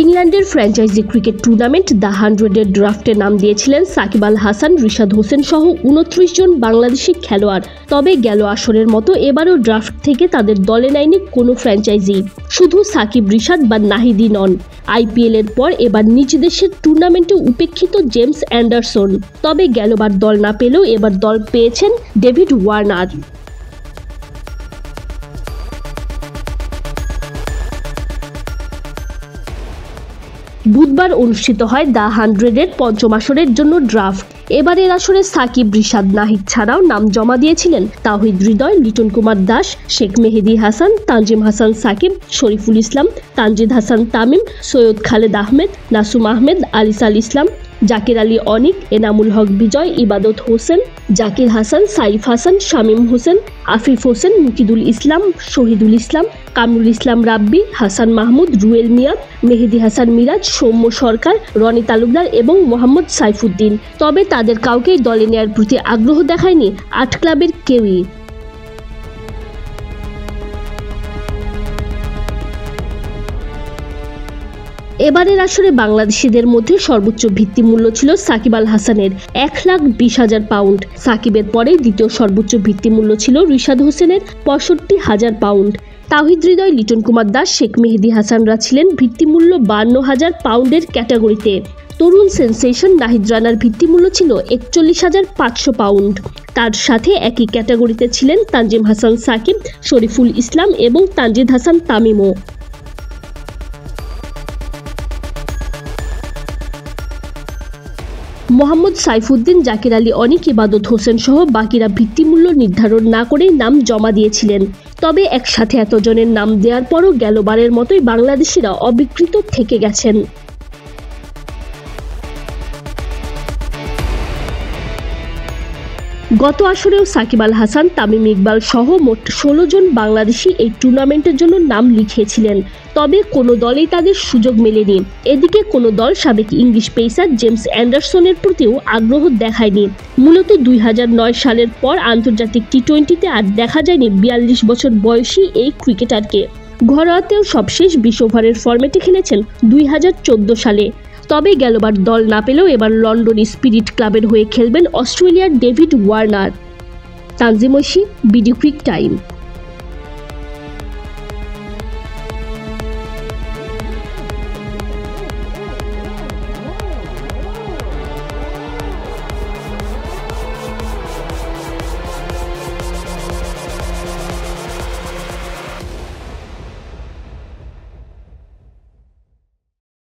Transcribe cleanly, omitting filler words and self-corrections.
ইংল্যান্ডের franchise cricket tournament the 100-এর ড্রাফটে নাম দিয়েছিলেন সাকিব আল হাসান, রিশাদ হোসেন সহ 29 জন বাংলাদেশি খেলোয়াড়। তবে গেল আসরের মতো এবারও ড্রাফট থেকে তাদের দলে নেয়নি কোনো ফ্র্যাঞ্চাইজি। শুধু সাকিব, রিশাদ বা নাহিদই নন। আইপিএলের পর এবার নিজ দেশের টুর্নামেন্টে উপেক্ষিত জেমস অ্যান্ডারসন। তবে গেলবার দল না পেলেও এবার দল পেয়েছেন ডেভিড ওয়ার্নার। বুধবার অনুষ্ঠিত হয় দ্য 100-এর পঞ্চম আসরের জন্য ড্রাফট। এবারের আসরে সাকিব, রিশাদ, নাহিদ ছাড়াও নাম জমা দিয়েছিলেন তাওহিদ হৃদয়, লিটন কুমার দাস, শেখ মেহেদী হাসান, তানজিম হাসান সাকিব, শরীফুল ইসলাম, তানজিদ হাসান তামিম, সৈয়দ খালেদ আহমেদ, নাসুম আহমেদ, আলিসাল ইসলাম, জাকির আলী অনিক, এনামুল হক বিজয়, ইবাদত হোসেন, জাকির হাসান, সাইফ হাসান, শামীম হোসেন, আফিফ হোসেন, মুকিদুল ইসলাম, শহীদুল ইসলাম, কামরুল ইসলাম রাব্বি, হাসান মাহমুদ, রুয়েল মিয়াদ, মেহেদী হাসান মিরাজ, সৌম্য সরকার, রনি তালুকদার এবং মোহাম্মদ সাইফুদ্দিন। তবে তাদের কাউকেই দলে নেয়ার প্রতি আগ্রহ দেখায়নি 8 ক্লাবের কেউই। এবারের আসরে বাংলাদেশিদের মধ্যে সর্বোচ্চ ভিত্তিমূল্য ছিল সাকিব আল হাসানের 1,20,000 পাউন্ড। সাকিবের পরে দ্বিতীয় সর্বোচ্চ ভিত্তিমূল্য ছিল রিশাদ হোসেনের 65,000 পাউন্ড। তাওহিদ হৃদয়, লিটন কুমার দাস, শেখ মেহেদী হাসানরা ছিলেন ভিত্তিমূল্য 52,000 পাউন্ডের ক্যাটাগরিতে। তরুণ সেন্সেশন নাহিদ রানার ভিত্তিমূল্য ছিল 41,500 পাউন্ড। তার সাথে একই ক্যাটাগরিতে ছিলেন তানজিম হাসান সাকিব, শরীফুল ইসলাম এবং তানজিদ হাসান তামিমও। মোহাম্মদ সাইফুদ্দিন, জাকির আলী অনিক, ইবাদত হোসেন সহ বাকিরা ভিত্তিমূল্য নির্ধারণ না করেই নাম জমা দিয়েছিলেন। তবে একসাথে এতজনের নাম দেওয়ার পরও গেলবারের মতোই বাংলাদেশিরা অবিকৃত থেকে গেছেন। গত আসরেও সাকিব আল হাসান, তামিম ইকবাল সহ মোট 16 জন বাংলাদেশি এই টুর্নামেন্টের জন্য নাম লিখিয়েছিলেন। তবে কোনো দলেই তাদের সুযোগ মেলেনি। এদিকে কোনো দল সাবেক ইংলিশ পেসার জেমস অ্যান্ডারসনের প্রতিও আগ্রহ দেখায়নি। মূলত 2009 সালের পর আন্তর্জাতিক টি-20তে আর দেখা যায়নি 42 বছর বয়সী এই ক্রিকেটারকে। ঘরোয়াতেও সবশেষ 20 ওভারের ফরম্যাটে খেলেছেন 2014 সালে। তবে গেলবার দল না পেলেও এবার লন্ডন স্পিরিট ক্লাবের হয়ে খেলবেন অস্ট্রেলিয়ার David Warner. Tanjim Oishi, BD ক্রিক time.